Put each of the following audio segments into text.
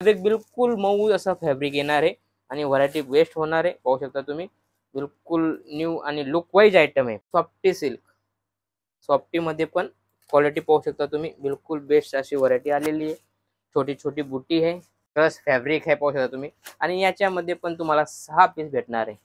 Fabric बिलकुल मऊ असं फॅब्रिक येणार आहे आणि व्हरायटी बेस्ट होणार आहे। पाहू शकता तुम्ही बिलकुल न्यू आणि लुक वाईज आयटम आहे। सॉफ्टी सिल्क, सॉफ्टी मध्ये पण क्वालिटी पाहू शकता तुम्ही, बिलकुल बेस्ट अशी व्हरायटी आलेली आहे। छोटी छोटी बुटी है, प्लस फॅब्रिक आहे पाहू शकता तुम्ही। आणि याच्यामध्ये पण तुम्हाला 6 पीस भेटणार आहे।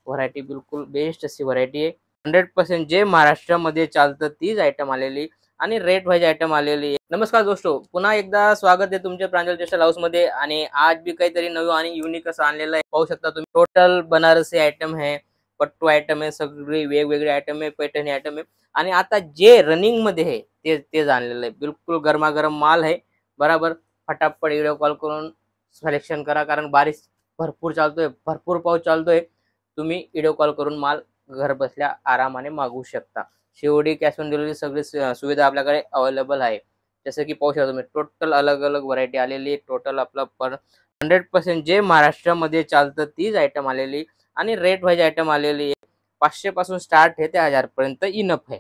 व्हरायटी बिलकुल बेस्ट अशी व्हरायटी आहे। 100% जे महाराष्ट्रामध्ये चालतं तीच आयटम आलेली आणि रेट वाईज आयटम आलेली आहे। नमस्कार दोस्तों, पुन्हा एकदा स्वागत आहे तुमचे प्रांजल टेक्सटाइल हाऊस मध्ये। आणि आज भी काहीतरी नवीन आणि युनिक असं आणलेलं आहे। पाहू शकता तुम्ही टोटल बनारसी आयटम है, पट्टू आयटम है, सगळे वेगवेगळे आयटम है, पैठणी आयटम है। आणि आता जे रनिंग मध्ये आहे तेच आणलेलं आहे। बिलकुल गरमागरम माल है, बराबर। फटाफट व्हिडिओ कॉल करून सिलेक्शन करा, कारण बारिश भरपूर चालतोय, भरपूर पाऊस चालतोय। तुम्ही व्हिडिओ कॉल करून माल घर बसल्या आरामाने मागवू शकता। सीओडी कॅश ऑन डिलिव्हरी सगळी सुविधा आपल्याकडे अवेलेबल आहे। जसं की पाहू शकता तुम्ही टोटल अलग अलग व्हरायटी आलेली आहे। टोटल आपलं पर 100% जे महाराष्ट्रामध्ये चालतं तीच आयटम आलेली आणि रेट वाईज आयटम आलेली आहे। 500 पासून स्टार्ट आहे ते 1000 पर्यंत इनफ आहे।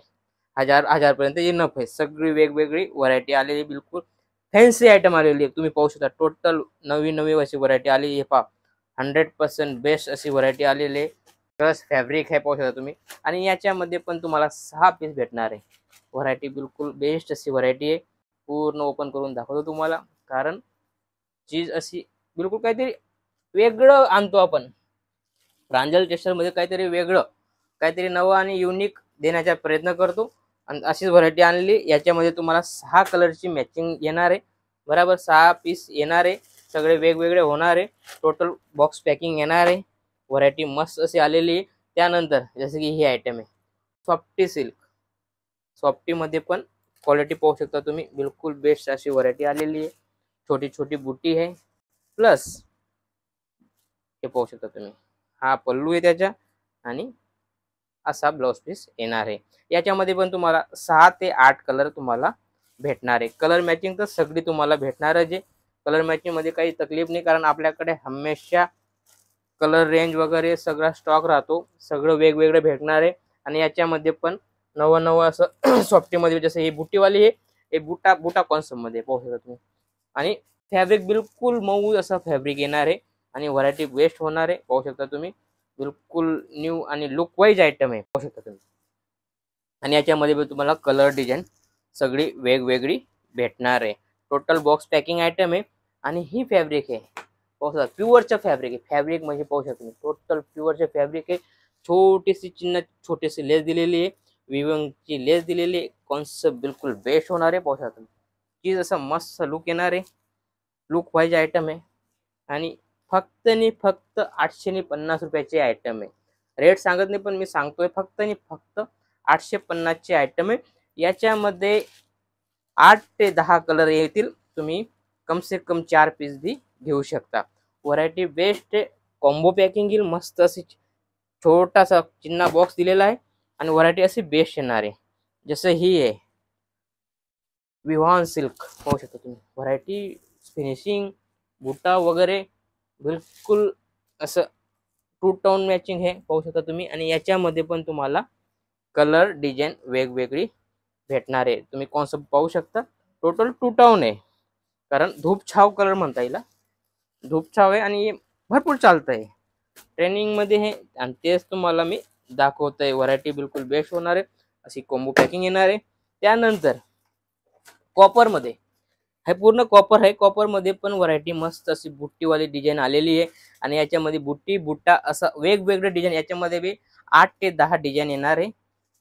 1000 पर्यंत इनफ आहे। सगळी वेगवेगळी व्हरायटी आलेली, बिलकुल फॅन्सी आयटम आलेली आहे। तुम्ही पाहू शकता टोटल नवी अशी व्हरायटी आलेली आहे। पहा 100% बेस्ट अशी व्हरायटी आलेली आहे। प्लस फॅब्रिक आहे पाहू शकता तुम्ही। आणि याच्यामध्ये पण तुम्हाला 6 पीस भेटणार आहे। व्हरायटी बिलकुल बेस्ट अशी व्हरायटी आहे। पूर्ण ओपन करून दाखवतो तुम्हाला, कारण चीज अशी बिलकुल काहीतरी वेगळं आणतो आपण। प्रांजल टेक्सटाइल मध्ये काहीतरी वेगळं, काहीतरी नवं आणि युनिक देण्याचा प्रयत्न करतो। आणि अशीच व्हरायटी आणली। याच्यामध्ये तुम्हाला 6 कलरची मॅचिंग येणार आहे, बराबर। 6 पीस येणार आहे, सगळे वेगवेगळे होणार आहे। टोटल बॉक्स पॅकिंग येणार आहे। व्हरायटी मस्त अशी आलेली आहे। त्यानंतर जसं की ही आयटम आहे सॉफ्टी सिल्क, सॉफ्टी मध्ये पण क्वालिटी पाहू शकता तुम्ही, बिलकुल बेस्ट अशी व्हरायटी आलेली आहे। छोटी छोटी बुटी है, प्लस हे पाहू शकता तुम्ही, हा पल्लू आहे त्याचा आणि असा ब्लाउज पीस येणार आहे। याच्यामध्ये पण तुम्हाला 6 ते 8 कलर तुम्हाला भेटणार आहे। कलर मॅचिंग तर सगळी तुम्हाला भेटणार आहे। कलर मॅचिंग मध्ये काही तकलीफ नाही, कारण आपल्याकडे हमेशा कलर रेंज वगैरे सगळा स्टॉक राहतो। सगळं वेगवेगळं भेटणार आहे। आणि याच्यामध्ये पण नवं असं सॉफ्टी मध्ये जसं ही बुटीवाली आहे, हे बुटा कॉन्सेप्ट मध्ये पाहू शकता तुम्ही। आणि फॅब्रिक बिलकुल मऊ असं फॅब्रिक येणार आहे आणि व्हरायटी बेस्ट होणार आहे। पाहू शकता तुम्ही बिलकुल न्यू आणि लुक वाईज आयटम आहे, पाहू शकता तुम्ही। आणि याच्यामध्ये तुम्हाला कलर डिझाईन सगळी वेगवेगळी भेटणार आहे। टोटल बॉक्स पॅकिंग आयटम आहे। आणि ही फॅब्रिक आहे पाहू शकता, प्युअरचं फॅब्रिक आहे। फॅब्रिक म्हणजे पाहू शकता तुम्ही टोटल प्युअरचे फॅब्रिक आहे। छोटीशी चिन्ह, छोटीशी लेस दिलेली आहे, विविंगची लेस दिलेली आहे। कॉन्सेप्ट बिलकुल बेस्ट होणार आहे, पाहू शकता तुम्ही। चीज असं मस्त लुक येणार आहे, लुक वाईज आयटम आहे। आणि फक्त 850 रुपयाचे आयटम आहे। रेट सांगत नाही, पण मी सांगतोय फक्त 850 चे आयटम आहे। याच्यामध्ये 8 ते 10 कलर येतील। तुम्ही कम से कम 4 पीस भी घेऊ शकता। व्हरायटी बेस्ट आहे। कॉम्बो पॅकिंग येईल, मस्त अशी छोटासा चिन्ह बॉक्स दिलेला आहे। आणि व्हरायटी अशी बेस्ट येणार आहे। जसं ही आहे विवान सिल्क, पाहू शकता तुम्ही। व्हरायटी फिनिशिंग बुटा वगैरे बिलकुल असं 2 टोन मॅचिंग है, पाहू शकता तुम्ही। आणि याच्यामध्ये पण तुम्हाला कलर डिझाईन वेगवेगळी भेटणार आहे। तुम्ही कॉन्सेप्ट पाहू शकता, टोटल 2 टोन आहे, कारण धूप छाव कलर म्हणता येईल। धूप छाव आहे आणि भरपूर चालतंय ट्रेनिंग मध्ये हे, आणि तेच तुम्हाला मी दाखवतोय। व्हरायटी बिलकुल बेस्ट होणार आहे। अशी कॉम्बो पॅकिंग येणार आहे। त्यानंतर कॉपर मध्ये, हे पूर्ण कॉपर आहे। कॉपर मध्ये पण व्हरायटी मस्त अशी बुट्टीवाली डिझाईन आलेली आहे। आणि याच्यामध्ये बुट्टी बुट्टा असं वेगवेगळे डिझाईन, याच्यामध्ये बी 8 ते 10 डिझाईन येणार आहे।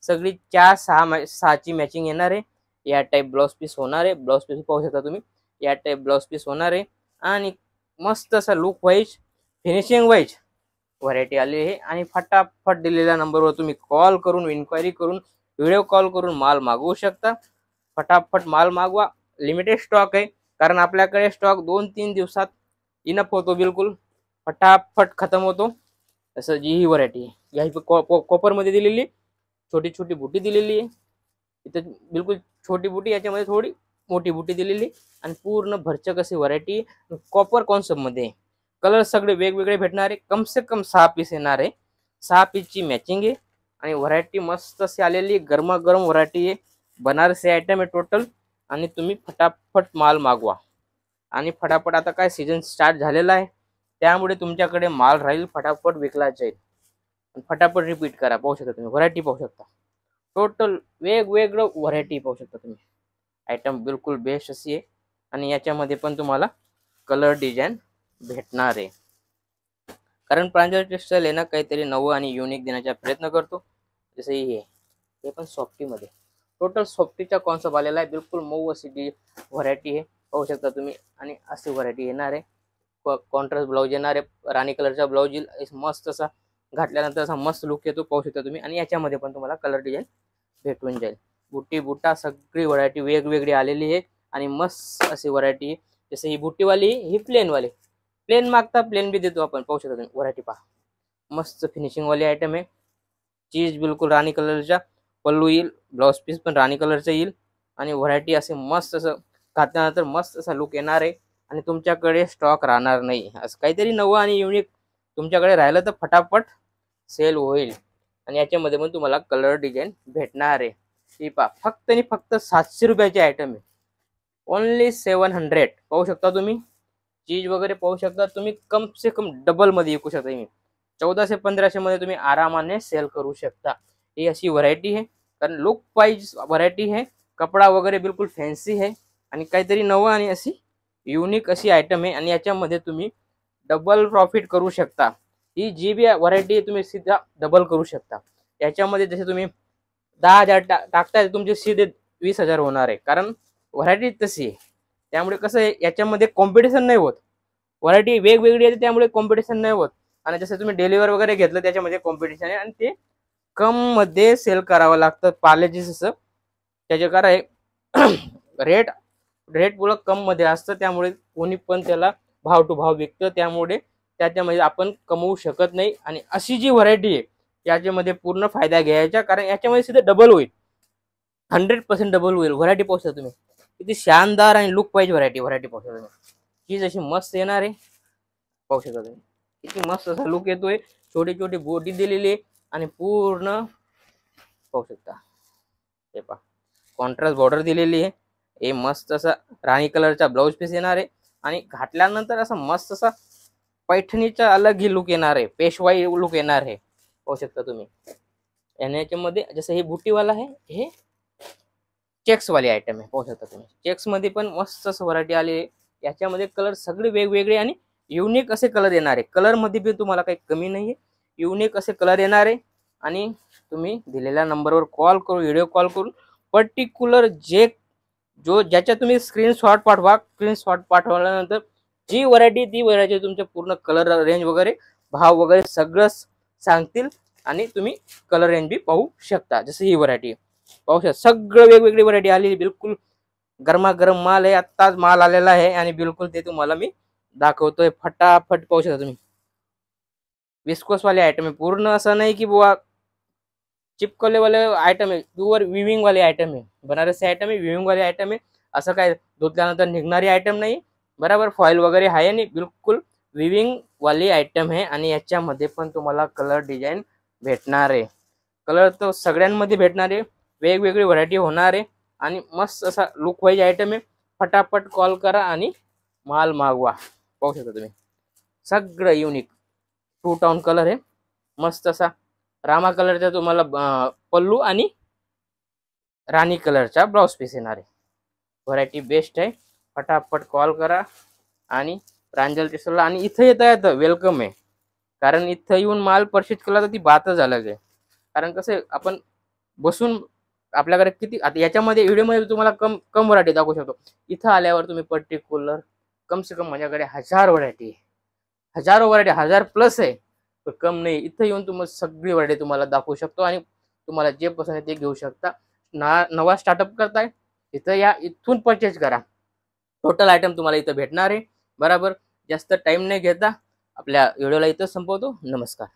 सगळी 4-6 ची मॅचिंग येणार आहे। या टाइप ब्लाउज पीस होणार आहे। ब्लाउज पीस पाहू शकता तुम्ही, या टाइप ब्लाउज पीस होणार आहे। आणि मस्त असा look wise, finishing wise variety आली आहे। आणि फटाफट दिलेल्या नंबरवर तुम्ही कॉल करून, इन्क्वायरी करून, व्हिडिओ कॉल करून माल मागवू शकता। फटाफट माल मागवा, लिमिटेड स्टॉक आहे, कारण आपल्याकडे स्टॉक 2-3 दिवसात इनफ होतो, बिलकुल फटाफट खतम होतो। असं जी ही व्हरायटी आहे, या कॉपर मध्ये दिलेली छोटी छोटी बुटी दिलेली आहे। इथं बिलकुल छोटी बुटी, याच्यामध्ये थोडी मोठी बुटी दिलेली, आणि पूर्ण भरचक अशी व्हरायटी कॉपर कॉन्सेप्ट मध्ये। कलर सगळे वेगवेगळे भेटणार आहे। कम से कम 6 पीस येणार आहे। 6 पीसची मॅचिंग आहे। आणि व्हरायटी मस्त अशी आलेली, गरमागरम व्हरायटी आहे। बनारसी आयटम आहे टोटल। आणि तुम्ही फटाफट माल मागवा। आणि फटाफट आता काय सीझन स्टार्ट झालेला आहे, त्यामुळे तुमच्याकडे माल राहील, फटाफट विकला जाईल. फटाफट रिपीट करा. पाहू शकता तुम्ही व्हरायटी, पाहू शकता टोटल वेगवेगळं व्हरायटी पाहू शकता तुम्ही. आयटम बिलकुल बेस्ट अशी आहे आणि याच्यामध्ये पण तुम्हाला कलर डिझाईन भेटणार आहे. कारण प्रांजल टेक्सटाईल आहे ना, काहीतरी नवं आणि युनिक देण्याचा प्रयत्न करतो. जसं हे पण सॉफ्टीमध्ये टोटल सॉफ्टीचा कॉन्सेप्ट आलेला आहे. बिलकुल मऊ अशी व्हरायटी आहे, पाहू शकता तुम्ही. आणि अशी व्हरायटी येणार आहे. कॉन्ट्रास्ट ब्लाऊज येणार आहे, राणी कलरचा ब्लाऊज येईल, मस्त असा घातल्यानंतर असा मस्त लुक येतो, पाहू शकता तुम्ही. आणि याच्यामध्ये पण तुम्हाला कलर डिझाईन भेटून जाईल. बुट्टी बुट्टा सगळी व्हरायटी वेगवेगळी आलेली आहे आणि मस्त अशी व्हरायटी. जसं ही बुट्टीवाली, ही प्लेनवाली, प्लेन मागता प्लेन बी देतो आपण, पाहू शकता तुम्ही. व्हरायटी पहा, मस्त फिनिशिंग वाली आयटम आहे. चीज बिलकुल राणी कलरचा पल्लू येईल, ब्लाउज पीस पण राणी कलरचं येईल आणि व्हरायटी असे मस्त असं घातल्यानंतर मस्त असा लुक येणार आहे. आणि तुमच्याकडे स्टॉक राहणार नाही. असं काहीतरी नवं आणि युनिक तुमच्याकडे राहिलं तर फटाफट सेल होईल. आणि याच्यामध्ये पण तुम्हाला कलर डिझाईन भेटणार आहे. ही पहा, फक्त आणि फक्त 700 रुपयाची आयटम आहे. ओनली 700. पाहू शकता तुम्ही. चीज वगैरे पाहू शकता तुम्ही. कम से कम डबल मध्ये विकू शकता. मी 1400-1500 मध्ये तुम्ही आरामाने सेल करू शकता. ही अशी व्हरायटी आहे, कारण लुक वाईज व्हरायटी है, कपडा वगैरे बिलकुल फॅन्सी है आणि काहीतरी नवं आणि अशी युनिक अशी आयटम आहे. आणि याच्यामध्ये तुम्ही डबल प्रॉफिट करू शकता. ही जी बी व्हरायटी तुम्ही सीधा डबल करू शकता. याच्यामध्ये जसे तुम्ही 10,000 टाकताय, तुमचे सीधे 20,000 होणार आहे, कारण व्हरायटी तशी आहे. त्यामुळे कसं आहे, याच्यामध्ये कॉम्पिटिशन नाही होत. व्हरायटी वेगवेगळी आहे त्यामुळे कॉम्पिटिशन नाही होत. आणि जसं तुम्ही डेलिव्हर वगैरे घेतलं त्याच्यामध्ये कॉम्पिटिशन आहे आणि ते कम मध्ये सेल करावं लागतं. पार्लेजीस असं त्याचे कारण आहे रेट पुढं कम मध्ये असतं, त्यामुळे कोणी पण त्याला भाव टू भाव विकतं. त्यामुळे त्याच्यामध्ये आपण कमवू शकत नाही. आणि अशी जी व्हरायटी आहे याच्यामध्ये पूर्ण फायदा घ्यायचा, कारण याच्यामध्ये सीधे डबल होईल, 100% डबल होईल. व्हरायटी पाहू शकता तुम्ही किती शानदार आणि लुक वाईज व्हरायटी पाहू शकता तुम्ही. चीज अशी मस्त येणार आहे, पाहू शकता तुम्ही किती मस्त असा लुक येतोय. छोटी छोटी बोटी दिलेली आहे आणि पूर्ण पाहू शकता. हे पहा, कॉन्ट्रास्ट बॉर्डर दिलेली आहे. हे मस्त असा राणी कलरचा ब्लाउज पीस येणार आहे आणि घातल्यानंतर असा मस्त असा पैठणीचा अलग ही लुक येणार आहे, पेशवाई लुक येणार आहे, पाहू शकता तुम्ही. याच्यामध्ये जसं हे बुटीवाला आहे, हे चेक्स वाली आयटम आहे, पाहू शकता तुम्ही. चेक्स मध्ये पण मस्त असं व्हरायटी आली आहे. याच्यामध्ये कलर सगळे वेगवेगळे आणि युनिक असे कलर येणार आहे. कलर मध्ये पण तुम्हाला काही कमी नाही आहे, युनिक असे कलर येणार आहे. आणि तुम्ही दिलेल्या नंबरवर कॉल करून, व्हिडिओ कॉल करून पर्टिक्युलर ज्याच्या तुम्ही स्क्रीनशॉट पाठवा. स्क्रीनशॉट पाठवल्यानंतर जी व्हरायटी, ती व्हरायटी तुमच्या पूर्ण कलर रेंज वगैरे, भाव वगैरे सगळं सांगतील आणि तुम्ही कलर रेंज बी पाहू शकता. जसं ही व्हरायटी पाहू शकता, सगळं वेगवेगळी व्हरायटी आलेली, बिलकुल गरमागरम माल आहे. आत्ताच माल आलेला आहे आणि बिलकुल ते तुम्हाला मी दाखवतोय. फटाफट पाहू शकता तुम्ही. विस्कोस वाले आयटम आहे, पूर्ण असं नाही की बुवा चिपकवले वाले आयटम आहे, प्युअर विविंग वाले आयटम आहे. बनारसी आयटम आहे, विविंग वाले आयटम आहे. असं काय धुतल्यानंतर निघणारी आयटम नाही, बराबर फॉईल वगैरे आहे आणि बिलकुल विविंग वाली आयटम आहे. आणि याच्यामध्ये पण तुम्हाला कलर डिझाईन भेटणार आहे. कलर तर सगळ्यांमध्ये भेटणार आहे, वेगवेगळी व्हरायटी होणार आहे आणि मस्त असा लुक वाईज आयटम आहे. फटाफट कॉल करा आणि माल मागवा. पाहू शकता तुम्ही, सगळं युनिक 2 टोन कलर आहे. मस्त असा रामा कलरचा तुम्हाला पल्लू आणि राणी कलरचा ब्लाउज पीस येणार आहे. व्हरायटी बेस्ट आहे. फटाफट कॉल करा आणि प्रांजल टेक्सटाईल. आणि इथं येतं वेलकम आहे, कारण इथं येऊन माल परचेज केला तर ती बातच अलग आहे. कारण कसं आपण बसून आपल्याकडे किती, आता याच्यामध्ये व्हिडिओमध्ये तुम्हाला कम व्हरायटी दाखवू शकतो. इथं आल्यावर तुम्ही पर्टिक्युलर कम से कम माझ्याकडे 1000 व्हरायटी, हजारो व्हरायटी, 1000 प्लस आहे, तर कम नाही. इथं येऊन तुम्हाला सगळी व्हरायटी तुम्हाला दाखवू शकतो आणि तुम्हाला जे पसंत आहे ते घेऊ शकता. नवा स्टार्टअप करताय इथं या, इथून परचेज करा. टोटल आयटम तुम्हाला इथं भेटणार आहे. बरोबर, जास्त टाइम नाही घेता आपल्या व्हिडिओला इथं संपवतो. नमस्कार.